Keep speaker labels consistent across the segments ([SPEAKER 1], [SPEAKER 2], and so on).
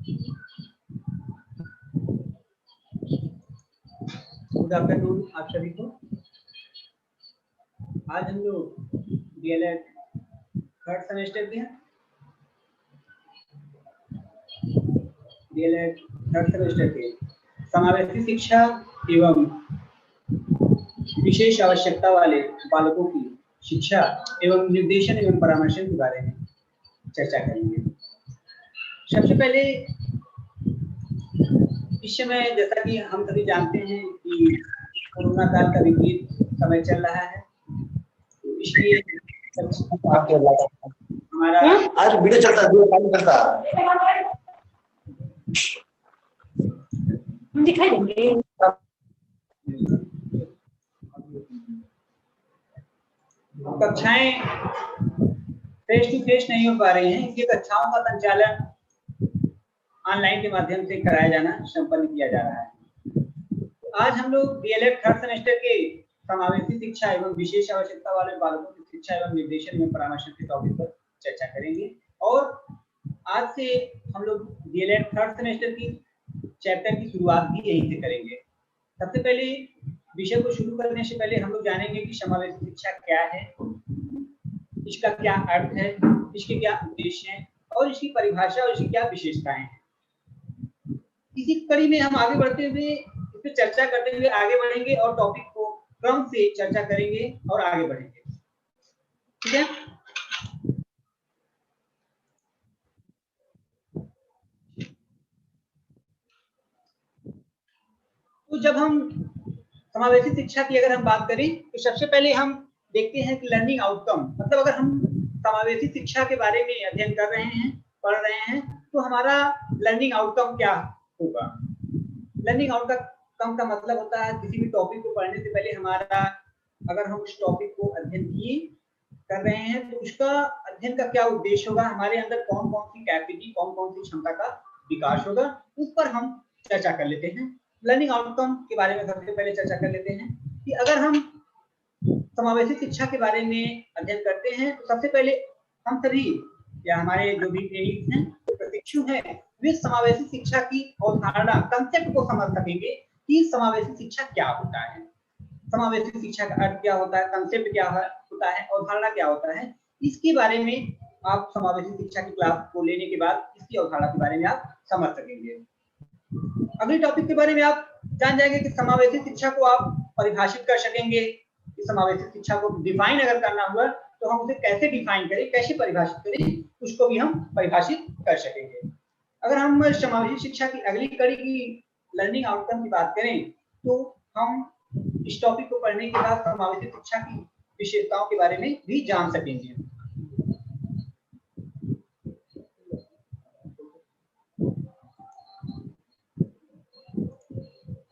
[SPEAKER 1] Good afternoon आप सभी को। आज हम लोग डीएलएड थर्ड सेमेस्टर के हैं। डीएलएड थर्ड सेमेस्टर के समावेशी शिक्षा एवं विशेष आवश्यकता वाले बालकों की शिक्षा एवं निर्देशन एवं परामर्शन के बारे में चर्चा करेंगे। सबसे पहले इस समय जैसा कि हम सभी जानते हैं कि कोरोना काल का विपरीत समय चल रहा है, तो इसलिए हमारा
[SPEAKER 2] आज वीडियो चलता
[SPEAKER 3] दिखाई देंगे।
[SPEAKER 1] कक्षाएं फेस टू फेस नहीं हो पा रही हैं, इसलिए कक्षाओं का संचालन ऑनलाइन के माध्यम से कराया जाना संपन्न किया जा रहा है। तो आज हम लोग डीएलएड थर्ड सेमेस्टर के समावेशी शिक्षा एवं विशेष आवश्यकता वाले बालकों की शिक्षा एवं निर्देशन में परामर्श के टॉपिक पर चर्चा करेंगे। और आज से हम लोग डीएलएड थर्ड सेमेस्टर की चैप्टर की शुरुआत भी यहीं से करेंगे। सबसे पहले विषय को शुरू करने से पहले हम लोग जानेंगे कि समावेशी शिक्षा क्या है, इसका क्या अर्थ है, इसके क्या उद्देश्य हैं और इसकी परिभाषा और इसकी क्या विशेषताएं हैं। इसी कड़ी में हम आगे बढ़ते हुए इस पर चर्चा करते हुए आगे बढ़ेंगे और टॉपिक को क्रम से चर्चा करेंगे और आगे बढ़ेंगे। ठीक है। तो जब हम समावेशी शिक्षा की अगर हम बात करें तो सबसे पहले हम देखते हैं कि लर्निंग आउटकम, मतलब अगर हम समावेशी शिक्षा के बारे में अध्ययन कर रहे हैं, पढ़ रहे हैं, तो हमारा लर्निंग आउटकम क्या होगा। लर्निंग आउटकम का मतलब होता है किसी भी टॉपिक को पढ़ने से पहले हमारा, अगर हम उस टॉपिक को अध्ययन किए कर रहे हैं तो उसका अध्ययन का क्या उद्देश्य होगा, हमारे अंदर कौन कौन सी कैपेसिटी, कौन कौन सी क्षमता का विकास होगा, उस पर हम चर्चा कर लेते हैं। लर्निंग आउटकम के बारे में सबसे पहले चर्चा कर लेते हैं कि अगर हम समावेशी शिक्षा के बारे में अध्ययन करते हैं तो सबसे पहले हम सभी या हमारे जो भी ट्रेनिंग हैं, प्रशिक्षु हैं, वे समावेशी शिक्षा की अवधारणा, कंसेप्ट को समझ सकेंगे कि समावेशी शिक्षा क्या होता है, समावेशी शिक्षा का अर्थ क्या होता है, कंसेप्ट क्या होता है, अवधारणा क्या होता है। इसके बारे में आप समावेशी शिक्षा की क्लास को लेने के बाद इसकी अवधारणा के बारे में आप समझ सकेंगे। अगले टॉपिक के बारे में आप जान जाएंगे कि समावेशी शिक्षा को आप परिभाषित कर सकेंगे। इस समावेशी शिक्षा को डिफाइन अगर करना हुआ तो हम उसे कैसे डिफाइन करें, कैसे परिभाषित करें, उसको भी हम परिभाषित कर सकेंगे। अगर हम समावेशी शिक्षा की अगली कड़ी की लर्निंग आउटकम की बात करें तो हम इस टॉपिक को पढ़ने के बाद समावेशी शिक्षा की विशेषताओं के बारे में भी जान सकेंगे।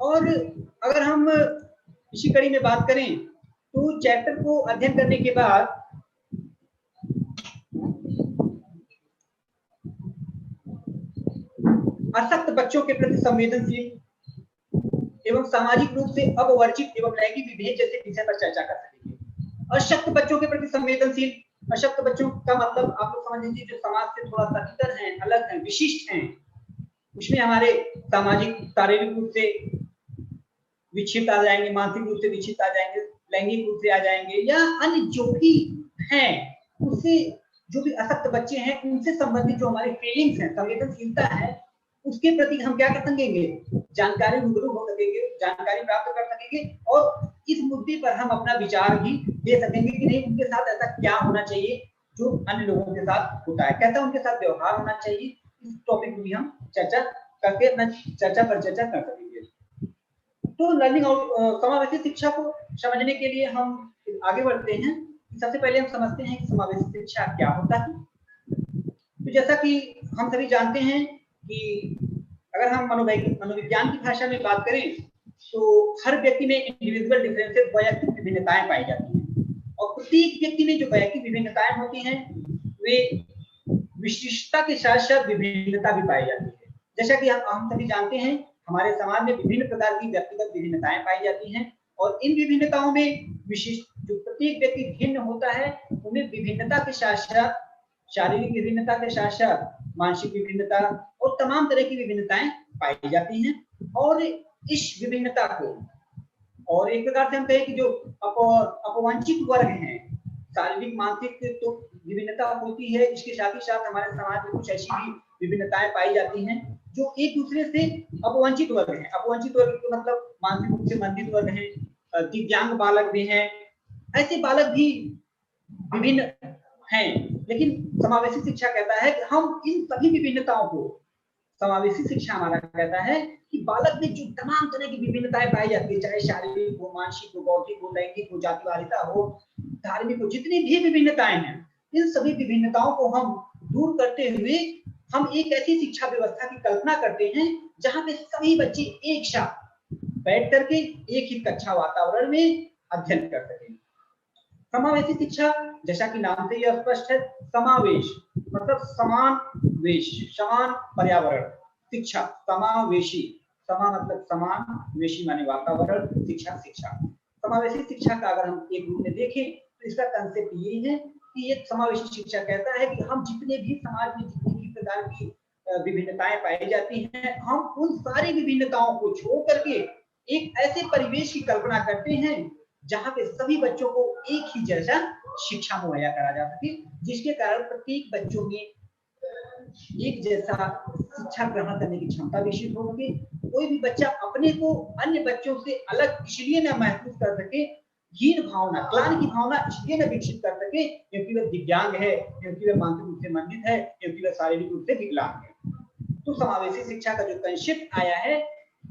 [SPEAKER 1] और अगर हम इसी कड़ी में बात करें तो चैप्टर को अध्ययन करने के बाद अशक्त बच्चों के प्रति संवेदनशील एवं सामाजिक रूप से अपवर्जित एवं लैंगिक विभेद जैसे विषय पर चर्चा कर सकेंगे। अशक्त बच्चों के प्रति संवेदनशील, अशक्त बच्चों का मतलब आप लोग समझ लीजिए जो समाज से थोड़ा सा इतर हैं, अलग हैं, विशिष्ट हैं, उसमें हमारे सामाजिक, शारीरिक रूप से विक्षिप्त आ जाएंगे, मानसिक रूप से विक्षिप्त आ जाएंगे, लैंगिक रूप से आ जाएंगे, या अन्य जो भी हैं, उससे जो भी अशक्त बच्चे हैं उनसे संबंधित जो हमारी फीलिंग्स हैं, संवेदनशीलता है, उसके प्रति हम क्या कर सकेंगे, जानकारी रूबरू हो सकेंगे, जानकारी प्राप्त कर सकेंगे और इस मुद्दे पर हम अपना विचार भी दे सकेंगे कि नहीं उनके साथ ऐसा क्या होना चाहिए जो अन्य लोगों के साथ होता है, कैसा उनके साथ व्यवहार होना चाहिए। इस टॉपिक में हम चर्चा करके अपना चर्चा कर सकेंगे। तो लर्निंग समावेशी शिक्षा को समझने के लिए हम आगे बढ़ते हैं। सबसे पहले हम समझते हैं कि समावेशी शिक्षा क्या होता है। तो जैसा कि हम सभी जानते हैं कि अगर हम मनोविज्ञान की भाषा में बात करें तो हर व्यक्ति में इंडिविजुअल डिफरेंसेस, वैयक्तिक विभिन्नताएं पाई जाती हैं और प्रत्येक व्यक्ति में जो वैयक्तिक विभिन्नताएं होती हैं वे विशिष्टता के साथ साथ विभिन्नता भी पाई जाती है। जैसा कि हम सभी जानते हैं हमारे समाज में विभिन्न प्रकार की व्यक्तिगत विभिन्नताएं पाई जाती हैं और इन विभिन्नताओं में विशिष्ट जो प्रत्येक व्यक्ति भिन्न होता है उन्हें विभिन्नता के साथ साथ शारीरिक विभिन्नता के साथ साथ मानसिक विभिन्नता और तमाम तरह की विभिन्नताएं पाई जाती हैं। और इस विभिन्नता को, और एक प्रकार से हम कहें कि जो अपवांछित वर्ग हैं, शारीरिक मानसिक तो विभिन्नता होती है, इसके साथ ही साथ हमारे समाज में कुछ ऐसी भी विभिन्नताएं पाई जाती हैं जो एक दूसरे से अपवांछित वर्ग हैं। अपवांछित वर्ग का मतलब मानसिक रूप से मंदित वर्ग हैं, दिव्यांग बालक भी हैं, ऐसे बालक भी विभिन्न हैं। लेकिन समावेशी शिक्षा कहता है कि हम इन सभी विभिन्नताओं को, समावेशी शिक्षा हमारा कहता है कि बालक में जो तमाम तरह की विभिन्नताएं पाई जाती है, चाहे शारीरिक हो, मानसिक हो, बौद्धिक हो, लैंगिक हो, जातिवादिता हो, धार्मिक हो, जितनी भी विभिन्नताएं हैं, इन सभी विभिन्नताओं को हम दूर करते हुए हम एक ऐसी शिक्षा व्यवस्था की कल्पना करते हैं जहां पे सभी बच्चे एक साथ बैठ करके एक ही कक्षा वातावरण में अध्ययन कर सकें। समावेशी शिक्षा, जैसा कि नाम से यह स्पष्ट है, समावेश मतलब समान वेश, समान पर्यावरण, शिक्षा समावेशी, समा मतलब समान, वेशी माने वातावरण, शिक्षा शिक्षा। समावेशी शिक्षा का अगर हम एक रूप में देखें तो इसका कंसेप्ट यही है कि एक समावेशी शिक्षा कहता है कि हम जितने भी समाज में जितनी भी प्रकार की विभिन्नताएं पाई जाती हैं, हम उन सारी विभिन्नताओं को छोड़ करके एक ऐसे परिवेश की कल्पना करते हैं जहां पे सभी बच्चों को एक ही जैसा शिक्षा मुहैया करा जा सके, जिसके कारण प्रत्येक बच्चों में एक जैसा शिक्षा ग्रहण करने की क्षमता विकसित हो सके। कोई भी बच्चा अपने को अन्य बच्चों से अलग इसलिए न महसूस कर सके, हीन भावना, ग्लानि की भावना इसलिए न विकसित कर सके क्योंकि वह दिव्यांग है, क्योंकि वह मानसिक रूप से मंदित है, क्योंकि वह शारीरिक रूप से विकलांग है। तो समावेशी शिक्षा का जो कंसेप्ट आया है,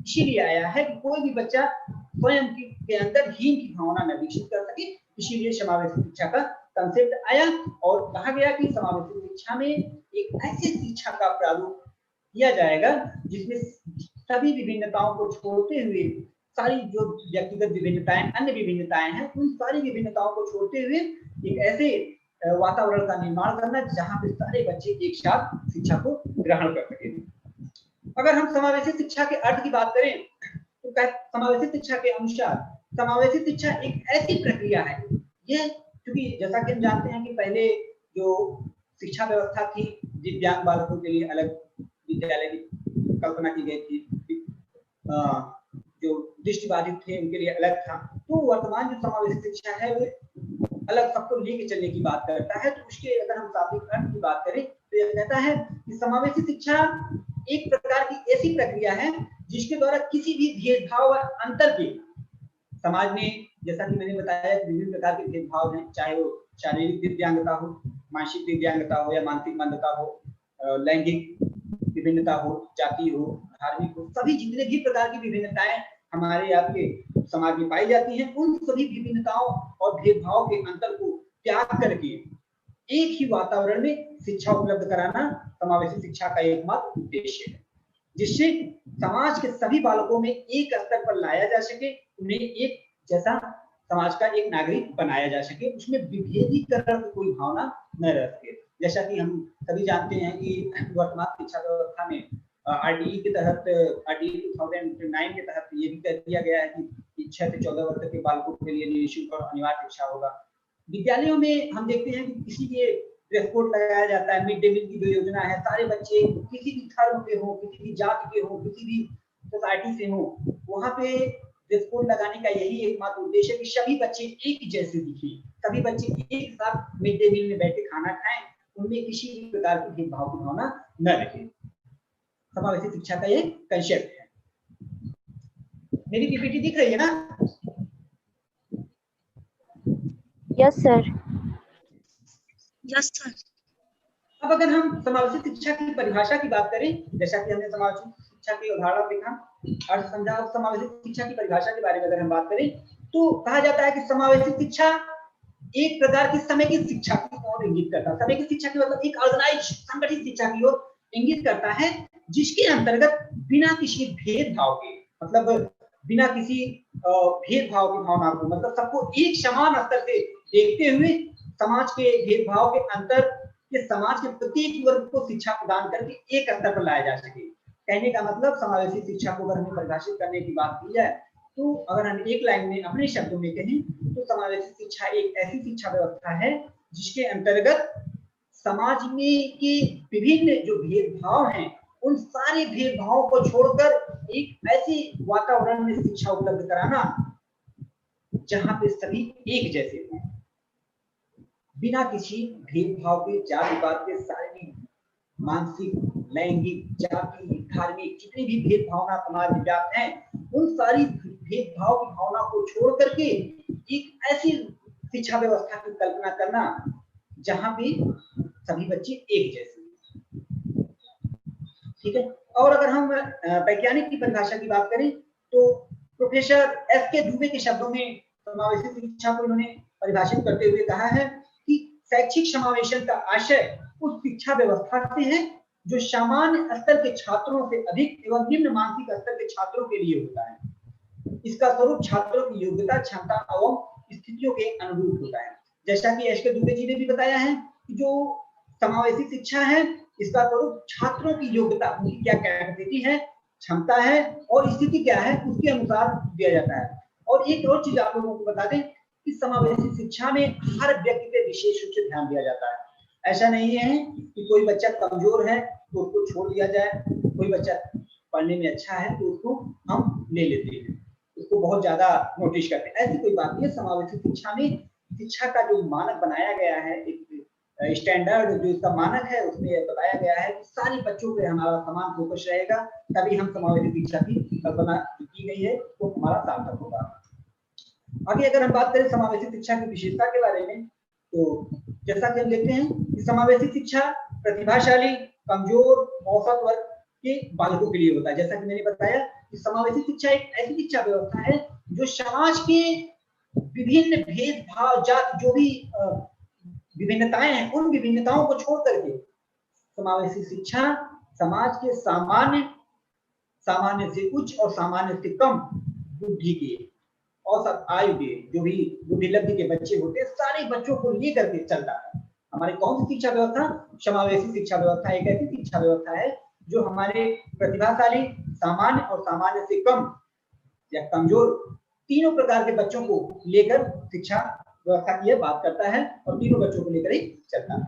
[SPEAKER 1] इसीलिए आया है कि कोई भी बच्चा स्वयं के अंदर हीन की भावना न विकसित कर सके, इसीलिए समावेशी शिक्षा का कंसेप्ट आया और कहा गया कि समावेशी शिक्षा में एक ऐसी शिक्षा का प्रारूप किया जाएगा जिसमें सभी विभिन्नताओं को छोड़ते हुए, सारी जो व्यक्तिगत विभिन्नताएं, अन्य विभिन्नताएं हैं, उन सारी विभिन्नताओं को छोड़ते हुए एक ऐसे वातावरण का निर्माण करना जहां पे सारे बच्चे एक साथ शिक्षा को ग्रहण कर सके। अगर हम समावेशी शिक्षा के अर्थ की बात करें तो समावेशी शिक्षा के अनुसार समावेशी शिक्षा एक ऐसी प्रक्रिया है, यह क्योंकि जैसा कि हम जानते हैं कि पहले जो शिक्षा व्यवस्था थी, दिव्यांग बालकों के लिए अलग विद्यालय की कल्पना की गई थी, जो दृष्टिबाधित थे उनके लिए अलग था। तो वर्तमान जो समावेशी शिक्षा है वो अलग सबको लेके चलने की बात करता है। तो उसके अगर हम शाब्दिक अर्थ की बात करें तो यह कहता है कि समावेशी शिक्षा एक प्रकार की ऐसी प्रक्रिया है जिसके द्वारा किसी भी भेदभाव व अंतर के, समाज में जैसा कि मैंने बताया विभिन्न प्रकार के भेदभाव हैं, चाहे वो शारीरिक दिव्यांगता हो, मानसिक दिव्यांगता हो या मानसिक मंदता हो, लैंगिक विभिन्नता हो, जाति हो, धार्मिक हो, सभी जितने भी प्रकार की विभिन्नताएं हमारे आपके समाज में पाई जाती हैं, उन सभी विभिन्नताओं और भेदभाव के अंतर को त्याग करके एक ही वातावरण में शिक्षा उपलब्ध कराना समावेशी शिक्षा का एकमात्र उद्देश्य है, जिससे समाज के सभी बालकों में एक स्तर पर लाया जा सके, उन्हें एक जैसा समाज का एक नागरिक बनाया जा सके, उसमें विभेदीकरण की कोई भावना न रह सके। जैसा कि हम सभी जानते हैं कि वर्तमान शिक्षा व्यवस्था में आरटीई के तहत, आरटीई 2009 के तहत ये भी कह दिया गया है कि 6 से 14 वर्ष के बालकों के लिए निःशुल्क और अनिवार्य शिक्षा होगा। विद्यालयों में हम देखते हैं कि किसी के ड्रेस कोड लगाया जाता है, मिड डे मील की जो योजना है, सारे बच्चे किसी भी धर्म के हो, किसी भी जाति के हो, किसी भी सोसाइटी से हो, वहां पे ड्रेस कोड लगाने का यही एकमात्र उद्देश्य है कि सभी बच्चे एक जैसे दिखे, सभी बच्चे एक साथ मिड डे मील में बैठ के खाना खाएं, उनमें किसी भी प्रकार की भेदभाव की भावना न रहे। समावेशी शिक्षा का एक कंसेप्ट है। मेरी पीपीटी दिख रही है ना?
[SPEAKER 2] Yes sir.
[SPEAKER 3] Yes sir.
[SPEAKER 1] अब अगर हम समावेशी शिक्षा की परिभाषा की बात करें, जैसा कि हमने समावेशी शिक्षा की उदाहरण देखा, अर्थ समझा, समावेशी शिक्षा की परिभाषा के बारे में अगर हम बात करें तो कहा जाता है कि समावेशी शिक्षा एक प्रकार की समय की शिक्षा की ओर इंगित करता है। समय की शिक्षा की मतलब एक ऑर्गेनाइज संगठित शिक्षा की ओर इंगित करता है, जिसके अंतर्गत बिना किसी भेदभाव के, मतलब बिना किसी भेदभाव की भावना को, मतलब सबको एक समान स्तर से देखते हुए समाज के भेदभाव के अंतर के समाज के प्रत्येक वर्ग को शिक्षा प्रदान करके एक स्तर पर लाया जा सके। कहने का मतलब समावेशी शिक्षा को अगर हमें परिभाषित करने की बात की जाए तो अगर हम एक लाइन में अपने शब्दों में कहें तो समावेशी शिक्षा एक ऐसी शिक्षा व्यवस्था है जिसके अंतर्गत समाज में के विभिन्न जो भेदभाव हैं उन सारे भेदभावों को छोड़कर एक ऐसी वातावरण में शिक्षा उपलब्ध कराना जहां पे सभी एक जैसे हों, बिना किसी भेदभाव के, जातिवाद के, शारीरिक, मानसिक, लैंगिक, जाति, धार्मिक जितनी भी भेदभावना समाज में व्याप्त हैं, उन सारी भेदभाव की भावना को छोड़ करके एक ऐसी शिक्षा व्यवस्था की कल्पना करना जहां पे सभी बच्चे एक जैसे। ठीक है। और अगर हम वैज्ञानिक की परिभाषा की बात करें तो प्रोफेसर एस.के. दुबे के शब्दों में समावेशी शिक्षा को इन्होंने परिभाषित करते हुए कहा है कि शैक्षिक समावेशन का आशय उस शिक्षा व्यवस्था से है जो सामान्य स्तर के छात्रों से अधिक एवं निम्न मानसिक स्तर के छात्रों के लिए होता है। इसका स्वरूप छात्रों की योग्यता, क्षमता एवं स्थितियों के अनुरूप होता है। जैसा कि एस.के. दुबे जी ने भी बताया है कि जो समावेशी शिक्षा है इसका स्वरूप छात्रों की योग्यता, उनकी क्या कैपेसिटी है, क्षमता है और स्थिति क्या है उसके अनुसार दिया जाता है। और एक और चीज आप लोगों को बता दें कि समावेशी शिक्षा में हर व्यक्ति पे विशेष रूप से ध्यान दिया जाता है। ऐसा नहीं है कि कोई बच्चा कमजोर है तो उसको छोड़ दिया जाए, कोई बच्चा पढ़ने में अच्छा है तो उसको हम ले लेते हैं, उसको बहुत ज्यादा नोटिस करते हैं, ऐसी कोई बात नहीं है। समावेशी शिक्षा में शिक्षा का जो मानक बनाया गया है, एक स्टैंडर्ड जो इसका मानक है उसमें बताया गया है कि सारे बच्चों पे हमारा समान फोकस रहेगा, तभी हम समावेशी शिक्षा की कल्पना की गई है तो हमारा सार्थक होगा। आगे अगर हम बात करें समावेशी शिक्षा की विशेषता के बारे में तो जैसा कि हम देखते हैं कि समावेशी शिक्षा प्रतिभाशाली, कमजोर, औसत वर्ग के बालकों के लिए होता है। जैसा कि मैंने बताया कि समावेशी शिक्षा एक ऐसी शिक्षा व्यवस्था है जो समाज के विभिन्न भेदभाव, जात, जो भी विभिन्नताएं हैं उन विभिन्नताओं को छोड़ करके समावेशी शिक्षा समाज के सामान्य से उच्च और सामान्य से कम बुद्धि के, औसत आयु के, जो भी बुद्धि लब्धि के बच्चे होते हैं, सारे बच्चों को लेकर के चलता है। हमारी कौन सी शिक्षा व्यवस्था? समावेशी शिक्षा व्यवस्था एक ऐसी शिक्षा व्यवस्था है जो हमारे प्रतिभाशाली, सामान्य और सामान्य से कम या कमजोर तीनों प्रकार के बच्चों को लेकर शिक्षा व्यवस्था की बात करता है और तीनों बच्चों को लेकर ही चलता है।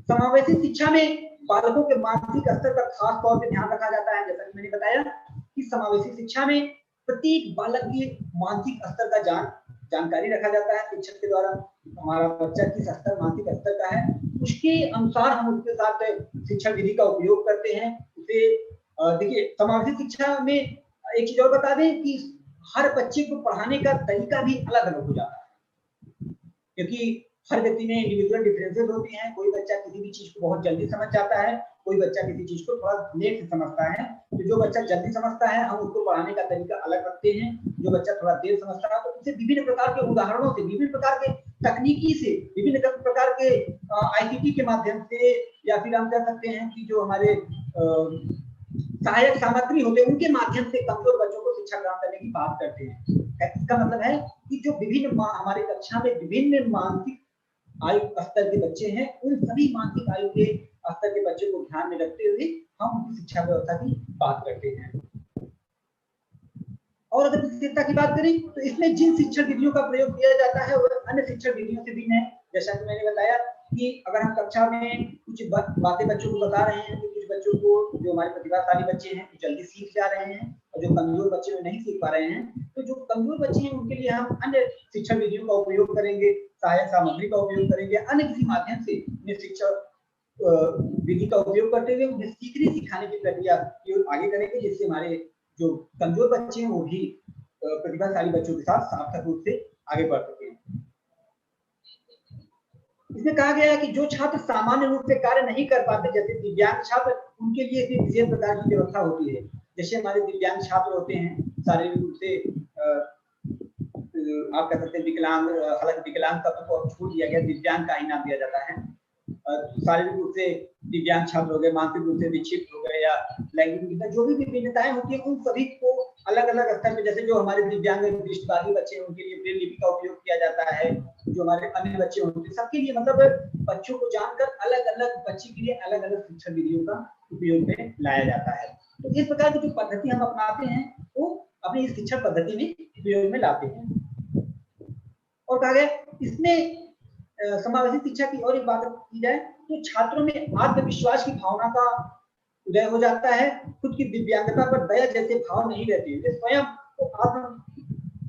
[SPEAKER 1] समावेशी शिक्षा में बालकों के मानसिक स्तर का खास तौर पे ध्यान रखा जाता है। जैसा कि मैंने बताया कि समावेशी शिक्षा में प्रत्येक बालक के मानसिक स्तर का जानकारी रखा जाता है शिक्षक के द्वारा। हमारा बच्चा किस स्तर, मानसिक स्तर का है, उसके अनुसार हम उसके साथ शिक्षण विधि का उपयोग करते हैं। उसे देखिए, समावेशी शिक्षा में एक चीज और बता दें कि हर बच्चे को पढ़ाने का तरीका भी अलग अलग हो जाता है, क्योंकि हर व्यक्ति में इंडिविजुअल डिफरेंसेस होते हैं। कोई बच्चा किसी भी चीज को बहुत जल्दी समझ जाता है, कोई बच्चा किसी चीज को थोड़ा लेट से समझता है। तो जो बच्चा जल्दी समझता है हम उसको पढ़ाने का तरीका अलग रखते हैं, जो बच्चा थोड़ा देर समझता है तो उसे विभिन्न प्रकार के उदाहरणों से, विभिन्न प्रकार के तकनीकी से, विभिन्न प्रकार के ICT के माध्यम से, या फिर हम कह सकते हैं कि जो हमारे सहायक सामग्री होते हैं उनके माध्यम से कमजोर बच्चों को शिक्षा प्रदान करने की बात करते हैं। इसका मतलब है कि जो विभिन्न हमारे कक्षा में विभिन्न मानसिक आयु स्तर के बच्चे हैं, उन सभी मानसिक आयु के स्तर के बच्चे को ध्यान में रखते हुए हम उनकी शिक्षा व्यवस्था की बात करते हैं। और अगर विशेषता की बात करें तो इसमें जिन शिक्षण विधियों का प्रयोग किया जाता है वह अन्य शिक्षण विधियों से भिन्न है। जैसा कि मैंने बताया कि अगर हम कक्षा में कुछ बातें बच्चों को बता रहे हैं तो कुछ बच्चों को, जो हमारे प्रतिभाशाली बच्चे हैं, जल्दी सीख जा रहे हैं, और जो कमजोर बच्चे वो नहीं सीख पा रहे हैं, तो जो कमजोर बच्चे हैं उनके लिए हम अन्य शिक्षण विधियों का उपयोग करेंगे, सहायक सामग्री का उपयोग करेंगे, अन्य किसी माध्यम से उन्हें शिक्षा विधि का उपयोग करते हुए उन्हें सीखने सिखाने की प्रक्रिया की आगे करेंगे, जिससे हमारे जो कमजोर बच्चे हैं वो भी प्रतिभाशाली बच्चों के साथ सार्थक रूप से आगे बढ़ सके। इसमें कहा गया है कि जो छात्र सामान्य रूप से कार्य नहीं कर पाते, जैसे दिव्यांग छात्र, उनके लिए इसमें विशेष प्रकार की व्यवस्था होती है। जैसे हमारे दिव्यांग छात्र होते हैं, शारीरिक रूप से आप कह सकते हैं विकलांग, हालांकि विकलांग तत्व को छूट दिया गया, दिव्यांग का ही नाम दिया जाता है। शारीरिक रूप से दिव्यांग छात्र हो गए, मानसिक रूप से विक्षिप्त हो गए, या लैंगिक जो भी विभिन्नताएं होती है उन सभी को अलग अलग स्तर पे, जैसे जो हमारे दिव्यांग दृष्टिबाधित बच्चे हैं उनके लिए ब्रेल लिपि का उपयोग किया जाता है, जो हमारे अन्य बच्चे होते हैं सबके लिए, मतलब बच्चों को जानकर अलग अलग बच्चे के लिए अलग अलग शिक्षण विधियों का उपयोग में लाया जाता है। तो इस प्रकार की जो पद्धति हम अपनाते हैं वो अपनी इस शिक्षा पद्धति में उपयोग में लाते हैं। और कहा गया इसमें समावेशी शिक्षा की और एक बात की जाए तो छात्रों में आत्मविश्वास की भावना का उदय हो जाता है। खुद की दिव्यांगता पर दया जैसे भाव नहीं रहते, वे स्वयं को आत्म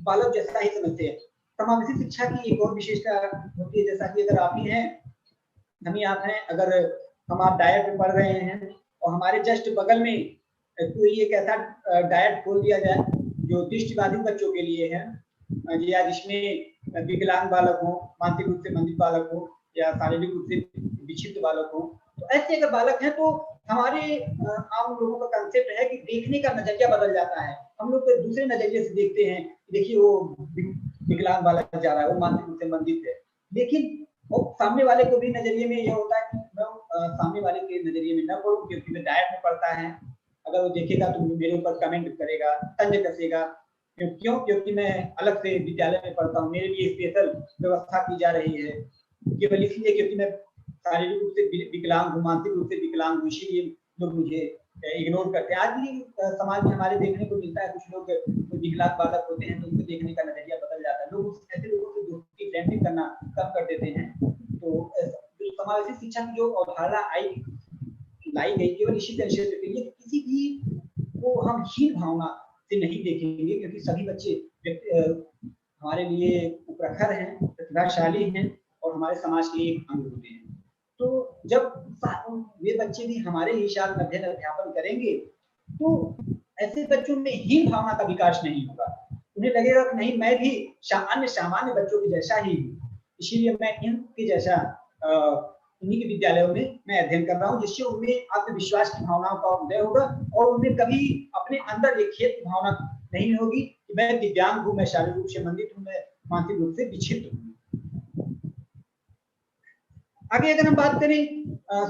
[SPEAKER 1] बालक जैसा ही समझते हैं। समावेशी शिक्षा की एक और विशेषता होती है, जैसा कि अगर आप ही हैं, हम ही आप हैं, अगर हम आप डायट में पढ़ रहे हैं और हमारे जस्ट बगल में कोई एक ऐसा डायट खोल दिया जाए जो दृष्टिबाधित बच्चों के लिए है, या जिसमें विकलांग बालक हो, मानसिक रूप से मंदित बालक हो, या शारीरिक रूप से विक्षिप्त बालक हो, तो ऐसे अगर बालक हैं तो हमारे आम लोगों का कंसेप्ट है कि देखने का नजरिया बदल जाता है। हम लोग दूसरे नजरिए से देखते हैं, देखिए वो विकलांग बालक जा रहा है, वो मानसिक रूप से मंदित है। लेकिन और सामने वाले को भी नजरिए में ये होता है कि मैं सामने वाले के नजरिए में न पढ़ूं, क्योंकि मैं डायट में पढ़ता है, अगर वो देखेगा तो मेरे ऊपर कमेंट करेगा, तंज कसेगा। क्यों? क्योंकि मैं अलग से विद्यालय में पढ़ता हूँ, मेरे लिए स्पेशल व्यवस्था की जा रही है, केवल इसलिए क्योंकि मैं शारीरिक रूप से विकलांग हूँ, मानसिक रूप से विकलांग हूँ, इसीलिए लोग मुझे इग्नोर करते हैं। आज भी समाज में हमारे देखने को मिलता है, कुछ लोग विकलांग बालक होते हैं तो उनको देखने का नजरिया बदल जाता है, लोग ऐसे लोगों से दोस्ती फ्रेंडशिप करना कम कर देते हैं। तो समावेशी शिक्षा की जो अवधारणा लाई गई केवल इसी क्षेत्र के लिए, किसी भी को हम हीन भावना से नहीं देखेंगे, क्योंकि सभी बच्चे हमारे लिए प्रखर हैं, प्रतिभाशाली हैं और हमारे समाज के एक अंग होते हैं। तो जब वे बच्चे भी हमारे ही साथ अध्ययन अध्यापन करेंगे तो ऐसे बच्चों में हीन भावना का विकास नहीं होगा। उन्हें लगेगा कि नहीं, मैं भी अन्य सामान्य बच्चों के जैसा ही हूँ, इसीलिए मैं इनके जैसा उन्हीं के विद्यालयों में मैं अध्ययन कर रहा हूँ, जिससे उनमें आत्मविश्वास की भावनाओं का उदय होगा और उन्हें कभी अपने अंदर एक खेत की भावना नहीं होगी कि मैं दिव्यांग हूँ, मैं शारीरिक रूप से मंदित हूँ, मैं मानसिक रूप से विक्षिप्त हूँ। आगे अगर हम बात करें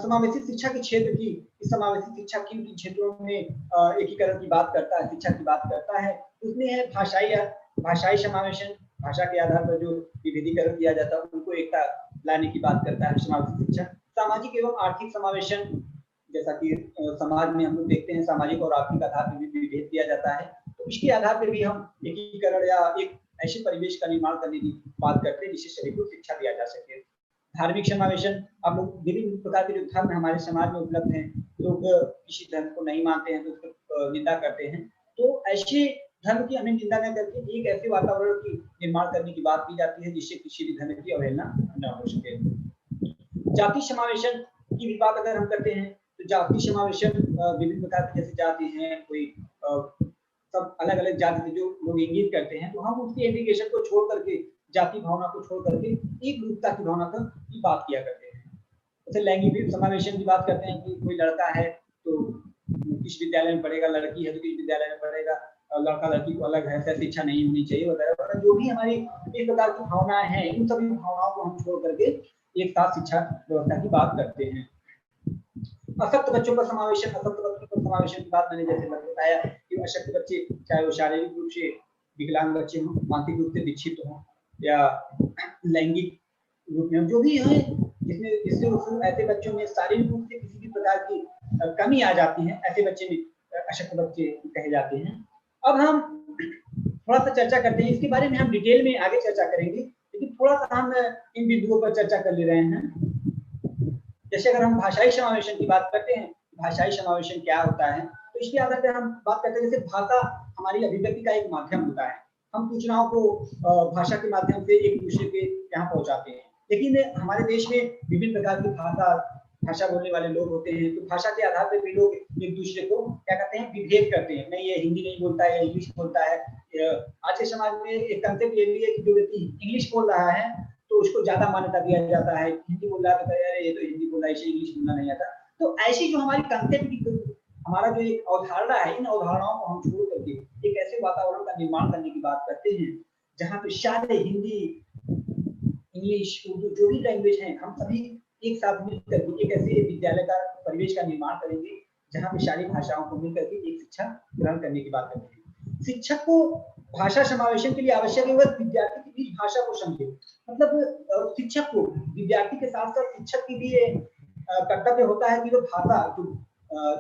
[SPEAKER 1] समावेशी शिक्षा के क्षेत्र की, इस समावेशी शिक्षा किन किन क्षेत्रों में एकीकरण की बात करता है, शिक्षा की बात करता है, उसमें है भाषाई समावेशन, भाषा के आधार पर जो विभेदीकरण किया जाता है उनको एकता लाने की बात करता है समावेशी शिक्षा। सामाजिक एवं आर्थिक समावेशन, जैसा कि समाज में हम लोग देखते हैं सामाजिक और आर्थिक आधार पर भी विभेद किया जाता है, तो इसके आधार पर भी हम एकीकरण या एक ऐसे परिवेश का निर्माण करने की बात करते हैं जिससे सभी को शिक्षा दिया जा सके। धार्मिक समावेशन, अब विभिन्न प्रकार के जो धर्म हमारे समाज में उपलब्ध हैं, लोग किसी धर्म को नहीं मानते हैं तो उसको निंदा करते हैं, तो ऐसे धर्म की हमें निंदा न करके एक ऐसे वातावरण की निर्माण करने की बात की जाती है जिससे किसी भी धर्म की अवहेलना न हो सके। जाति समावेशन की भी बात अगर हम करते हैं तो जाति समावेशन विभिन्न प्रकार की जैसे जाति हैं, कोई सब अलग अलग जाति के जो लोग इंगित करते हैं, तो हम उसकी इंडिकेशन को छोड़ करके, जाति भावना को छोड़ करके एक रूपता की भावना की बात किया करते हैं। जैसे लैंगिक समावेशन की बात करते हैं कि कोई लड़का है तो किस विद्यालय में पढ़ेगा, लड़की है तो किस विद्यालय में पढ़ेगा, लड़का लड़की को अलग है, शिक्षा नहीं होनी चाहिए वगैरह, जो भी हमारी इस प्रकार की भावनाएं हैं, इन सभी भावनाओं को हम छोड़ करके एक साथ शिक्षा व्यवस्था की बात करते हैं। अशक्त बच्चों का समावेशन, अशक्त बच्चों का समावेशन की बात मैंने जैसे बताया कि अशक्त बच्चे चाहे वो शारीरिक रूप से विकलांग बच्चे हों, मानसिक रूप से विक्षिप्त हों या लैंगिक रूप में जो भी है, जिससे ऐसे बच्चों में शारीरिक रूप से किसी भी प्रकार की कमी आ जाती है, ऐसे बच्चे भी अशक्त बच्चे कहे जाते हैं। अब हम थोड़ा सा चर्चा करते हैं, इसके बारे में हम डिटेल में आगे चर्चा करेंगे, लेकिन थोड़ा सा हम इन बिंदुओं पर चर्चा कर ले रहे हैं। जैसे अगर हम भाषाई समावेशन की बात करते हैं, भाषाई समावेशन क्या होता है, तो इसके आधार पर हम बात करते हैं, जैसे भाषा हमारी अभिव्यक्ति का एक माध्यम होता है, हम सूचनाओं को भाषा के माध्यम से एक दूसरे के यहाँ पहुंचाते हैं, लेकिन हमारे देश में विभिन्न प्रकार की भाषा बोलने वाले लोग होते हैं, तो भाषा के आधार पर भी लोग एक दूसरे को क्या कहते हैं, विभेद करते हैं, नहीं ये हिंदी नहीं बोलता है, इंग्लिश बोलता है। आज के समाज में एक कंसेप्ट ये भी है कि जो व्यक्ति इंग्लिश बोल रहा है तो उसको ज्यादा मान्यता दिया जाता है, हिंदी बोल रहा है तो अरे ये तो हिंदी बोल रहा है, इसे इंग्लिश बोलना नहीं आता। तो ऐसी जो हमारी कंसेप्ट की हमारा जो एक अवधारणा है, इन अवधारणाओं को हम छोड़ करके एक ऐसे वातावरण का निर्माण करने की बात करते हैं जहाँ पे शायद हिंदी, इंग्लिश, उर्दू जो भी लैंग्वेज है, हम सभी एक साथ मिलकर एक ऐसे विद्यालय का परिवेश का निर्माण करेंगे जहाँ पे सारी भाषाओं को मिलकर के एक शिक्षा ग्रहण करने की बात करते हैं। शिक्षक को भाषा समावेशन के लिए आवश्यक है वह विद्यार्थी की बीच भाषा को समझे, मतलब शिक्षक को विद्यार्थी के साथ साथ शिक्षक की भी कर्तव्य होता है कि वो भाषा जो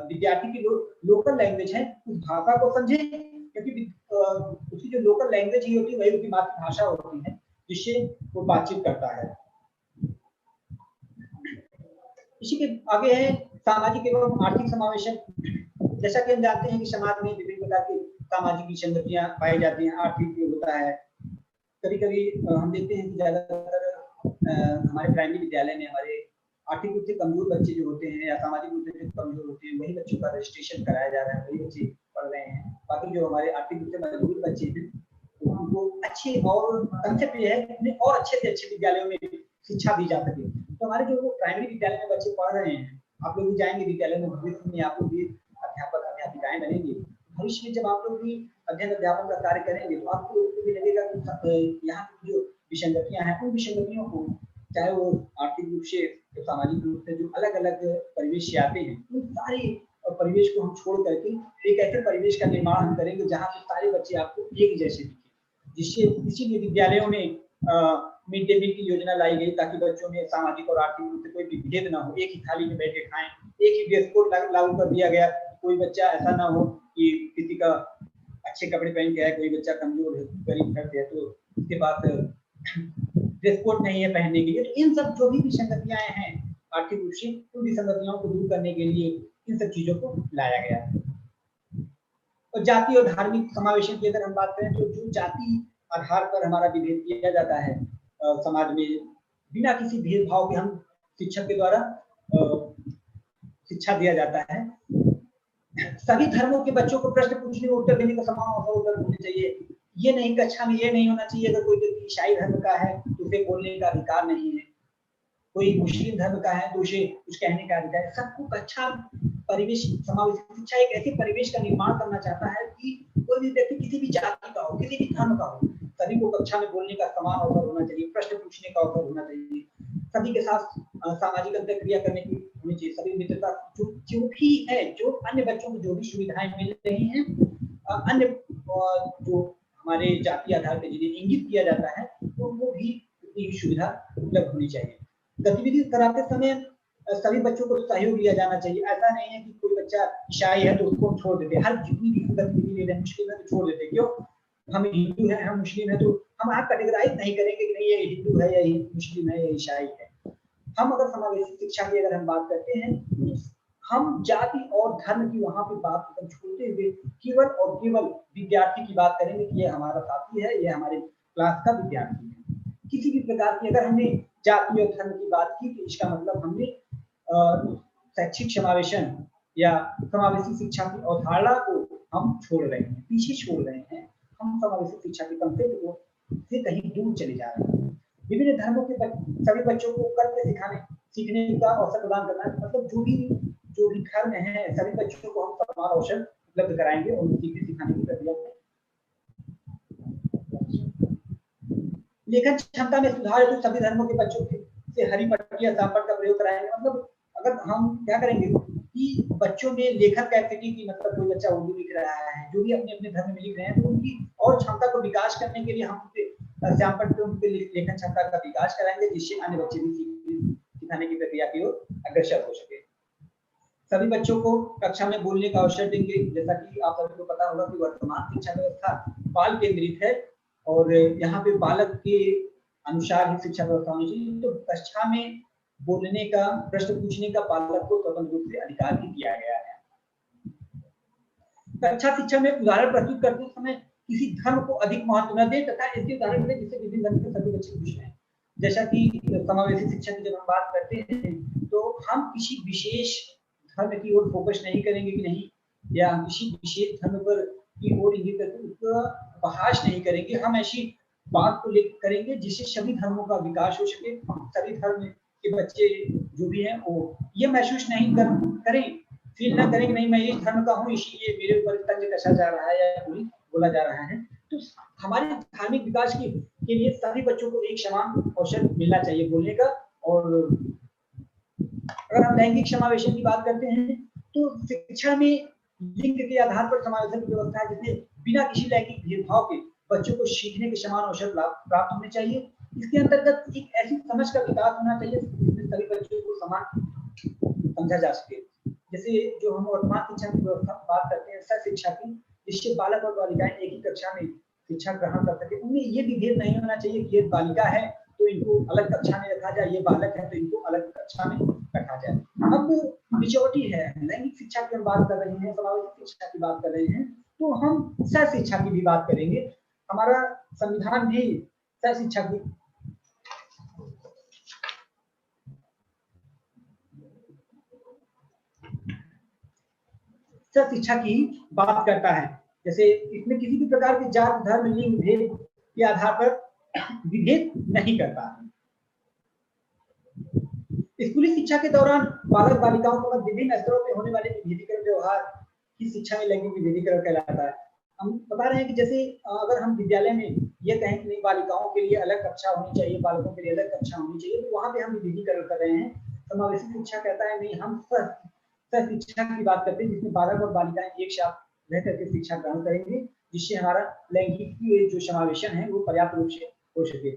[SPEAKER 1] विद्यार्थी की लोकल लैंग्वेज है उस भाषा को समझे, क्योंकि उसकी जो लोकल लैंग्वेज ही होती है वही उसकी मातृभाषा होती है जिससे वो बातचीत करता है। इसी के आगे है सामाजिक एवं आर्थिक समावेशन। जैसा कि हम जानते हैं कि समाज में विभिन्न प्रकार की सामाजिक विसंगतियां पाई जाती हैं, आर्थिक भी होता है। कभी कभी हम देखते हैं कि ज्यादातर हमारे प्राइमरी विद्यालय में हमारे आर्थिक रूप से कमजोर बच्चे जो होते हैं या सामाजिक रूप से कमजोर होते हैं, वही बच्चों का रजिस्ट्रेशन कराया जा रहा है, वही बच्चे पढ़ रहे हैं। बाकी जो हमारे आर्थिक रूप से मजबूत बच्चे हैं तो उनको अच्छे, और कंसेप्ट ये है कि और अच्छे से अच्छे विद्यालयों में शिक्षा दी जा सके। तो हमारे जो प्राइमरी विद्यालय में बच्चे पढ़ रहे हैं, आप लोग भी जाएंगे विद्यालय में, भविष्य में आप लोग भी अध्यापक अध्यापिकाएं बनेंगे। भविष्य में जब आप लोग भी अध्ययन अध्यापन का कार्य करेंगे तो आपको लोगों को भी लगेगा कि यहाँ की जो विसंगतियां हैं, उन विसंगतियों को, चाहे वो आर्थिक रूप से, सामाजिक रूप से, जो अलग अलग परिवेश से आते हैं, उन सारे परिवेश को हम छोड़ करके एक ऐसे परिवेश का निर्माण हम करेंगे जहाँ पे सारे बच्चे आपको एक जैसे दिखें। जिससे इसीलिए विद्यालयों में मिड डे मील की योजना लाई गई, ताकि बच्चों में सामाजिक और आर्थिक रूप से कोई भी भेद ना हो, एक ही थाली में बैठ के खाएं। एक ही ड्रेस कोड लागू कर दिया गया, कोई बच्चा ऐसा ना हो कि किसी का अच्छे कपड़े पहन के है, कोई बच्चा कमजोर है, गरीब घर से है, तो उसके पास ड्रेस कोड नहीं है पहनने के लिए। तो इन सब जो भी विसंगतियां हैं आर्थिक रूप से, उन विसंगतियों को दूर करने के लिए इन सब चीजों को लाया गया है। और जाति और धार्मिक समावेशन की अगर हम बात करें तो जो जाति आधार पर हमारा विभेद किया जाता है समाज में, बिना किसी भेदभाव के हम शिक्षक के द्वारा शिक्षा दिया जाता है। सभी धर्मों के बच्चों को प्रश्न पूछने में उत्तर देने का समान अवसर उपलब्ध होना चाहिए। ये नहीं, कक्षा में ये नहीं होना चाहिए अगर कोई व्यक्ति ईसाई धर्म का है तो उसे बोलने का अधिकार नहीं है, कोई मुस्लिम धर्म का है तो उसे कुछ कहने का अधिकार है। सबको कक्षा परिवेश, समावेशी शिक्षा एक ऐसे परिवेश का निर्माण करना चाहता है कि कोई भी व्यक्ति किसी भी जाति का हो, किसी भी धर्म का हो, सभी को कक्षा में बोलने का समान अवसर होना चाहिए, प्रश्न पूछने का अवसर होना चाहिए, सभी के साथ सामाजिक अंतरक्रिया करने की होनी चाहिए, सभी मित्रता जो भी है, जो अन्य बच्चों को जो भी सुविधाएं मिल रही हैं, अन्य जो हमारे जाति आधार पर जिन्हें इंगित किया जाता है तो वो भी उतनी सुविधा उपलब्ध होनी चाहिए। गतिविधि कराते समय सभी बच्चों को सहयोग लिया जाना चाहिए। ऐसा नहीं है कि कोई बच्चा ईसाई है तो उसको छोड़ देते, हर जितनी भी गतिविधि ले रहे हैं, मुस्लिम है तो छोड़ देते। क्यों? हम हिंदू हैं, हम मुस्लिम है, तो हम आप कैटेगराइज नहीं करेंगे कि नहीं ये हिंदू है या मुस्लिम है या ईसाई है। हम अगर समावेशी शिक्षा की अगर हम बात करते हैं, हम जाति और धर्म की वहां पे बात छोड़ते हुए केवल और केवल विद्यार्थी की बात करेंगे कि ये हमारा साथी है, ये हमारे क्लास का विद्यार्थी है। किसी भी प्रकार की अगर हमने जाति और धर्म की बात की तो इसका मतलब हमने शैक्षिक समावेशन या समावेशी शिक्षा की अवधारणा को हम छोड़ रहे हैं, पीछे छोड़ रहे हैं। हम समावेशी शिक्षा के कंसेप्ट को से कहीं दूर चले जा रहे हैं। विभिन्न धर्मों के सभी बच्चों को कर्म सीखने का अवसर प्रदान करना, मतलब जो भी धर्म है सभी बच्चों को हम समान अवसर उपलब्ध कराएंगे और सीखने सिखाने की प्रक्रिया में। लेखन क्षमता में सुधार तो सभी धर्मों के बच्चों से हरी पट्टी या सांपट का प्रयोग कराएंगे। मतलब अगर हम क्या करेंगे कि बच्चों में लेखन कैपेसिटी की, मतलब कोई बच्चा उर्दू लिख रहा है, जो भी अपने अपने धर्म में लिख रहे हैं, तो उनकी और क्षमता को विकास करने के लिए हम श्यामपट पे उनके लेखन क्षमता का विकास कराएंगे, जिससे अन्य बच्चे भी सिखाने की प्रक्रिया की ओर अग्रसर हो सके। सभी बच्चों को कक्षा में बोलने का अवसर देंगे। जैसा कि आप सभी को पता होगा कि वर्तमान शिक्षा व्यवस्था बाल केंद्रित है और यहाँ पे बालक के अनुसार ही शिक्षा व्यवस्था होनी चाहिए। तो कक्षा में बोलने का, प्रश्न पूछने का बालक को स्वतंत्र रूप से अधिकार भी दिया गया है। कक्षा शिक्षा में उदाहरण प्रस्तुत करते समय किसी धर्म को अधिक महत्व न दें तथा ऐसे उदाहरण दें जिससे विभिन्न धर्म के सभी बच्चे खुश हैं। जैसा कि समावेशी शिक्षा की जब हम बात करते हैं तो हम किसी विशेष धर्म की ओर फोकस नहीं करेंगे कि नहीं, या किसी विशेष धर्म पर की ओर इंगित करके उसका बहास नहीं करेंगे। हम ऐसी बात को लेकर करेंगे जिससे सभी धर्मों का विकास हो सके, सभी धर्म के बच्चे जो भी हैं वो ये महसूस नहीं करें, फील ना करें कि नहीं मैं इस धर्म का हूँ इसलिए मेरे ऊपर तंज कसा जा रहा है या कोई बोला जा रहा है। तो हमारे धार्मिक विकास के लिए सभी बच्चों को एक समान अवसर मिलना चाहिए बोलने का। और अगर हम लैंगिक समावेशन की बात करते हैं तो शिक्षा में लिंग के आधार पर समावेशन की व्यवस्था है, जिसमें बिना किसी लैंगिक भेदभाव के बच्चों को सीखने के समान अवसर प्राप्त होने चाहिए। इसके अंतर्गत एक ऐसी समझ का विकास होना चाहिए जिसमें सभी बच्चों को समान समझा जा सके। जैसे जो हम वर्तमान शिक्षा की व्यवस्था बात करते हैं सह शिक्षा की, जिससे बालक और बालिकाएं एक ही कक्षा में शिक्षा ग्रहण कर सके। उनमें ये विभेद नहीं होना चाहिए कि ये बालिका है तो इनको अलग कक्षा में रखा जाए, ये बालक है तो इनको अलग कक्षा में रखा जाए। अब मेजॉरिटी है, लैंगिक शिक्षा की हम बात कर रहे हैं, समावेशी शिक्षा की बात कर रहे हैं, तो हम सह शिक्षा की भी बात करेंगे। हमारा संविधान भी सह शिक्षा की सह शिक्षा की बात करता है। जैसे इसमें किसी भी प्रकार के जात, धर्म, लिंग भेद के आधार पर विभेद नहीं करता है। स्कूली शिक्षा के दौरान बालक बालिकाओं को विभिन्न स्तरों पर होने वाले विभेदीकरण व्यवहार की शिक्षा में लैंगिक विभेदीकरण कहलाता है। हम बता रहे हैं कि जैसे अगर हम विद्यालय में ये कहें कि नहीं बालिकाओं के लिए अलग कक्षा होनी चाहिए, बालकों के लिए अलग कक्षा होनी चाहिए, तो वहां पे हम विभेदीकरण कर रहे हैं। समावेशी शिक्षा कहता है नहीं, हम सह शिक्षा की बात करते हैं, जिसमें बालक और बालिकाएं एक साथ रह करके शिक्षा ग्रहण करेंगे, जिससे हमारा लैंगिक जो समावेशन है वो पर्याप्त रूप से हो सके।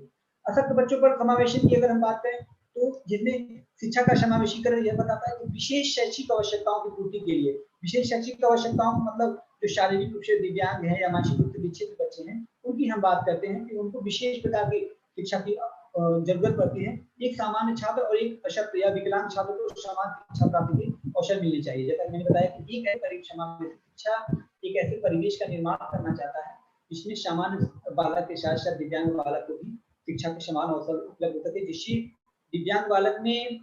[SPEAKER 1] अशक्त बच्चों पर समावेशन की अगर हम बात करें तो जिसमें शिक्षा का समावेशीकरण यह बताता है कि विशेष शैक्षिक आवश्यकताओं की पूर्ति के लिए, विशेष शैक्षिक आवश्यकताओं मतलब जो शारीरिक रूप से दिव्यांग है या मानसिक रूप से विक्षिप्त बच्चे हैं, उनकी हम बात करते हैं कि उनको विशेष प्रकार की शिक्षा की जरूरत पड़ती है। एक सामान्य छात्र और एक अशक्त या विकलांग छात्र को समान शिक्षा प्राप्ति के अवसर मिलने चाहिए। जैसा मैंने बताया कि एक ऐसी समावेशी शिक्षा एक ऐसे परिवेश का निर्माण करना चाहता है जिसमें सामान्य बालक के साथ साथ दिव्यांग बालक को भी शिक्षा के समान अवसर उपलब्ध हो सके, जिससे दिव्यांग बालक में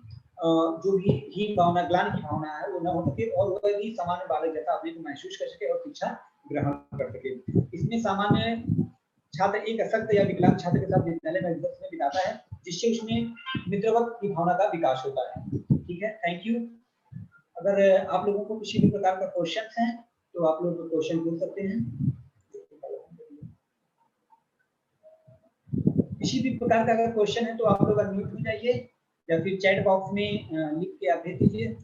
[SPEAKER 1] जो भी हीन भावना, ग्लानि की भावना है वो न हो सके और वह भी सामान्य बालक जैसा अपने को महसूस कर सके और शिक्षा ग्रहण कर सके। इसमें सामान्य छात्र एक अशक्त या विकलांग छात्र के साथ विद्यालय में समय बिताता है, जिससे उसमें मित्रवत की भावना का विकास होता है। ठीक है, थैंक यू। अगर आप लोगों को किसी भी प्रकार का क्वेश्चन है तो आप लोग क्वेश्चन पूछ सकते हैं। किसी भी प्रकार का अगर क्वेश्चन है तो आप लोग अनम्यूट हो जाइए या फिर चैट बॉक्स में लिख के आप भेज दीजिए।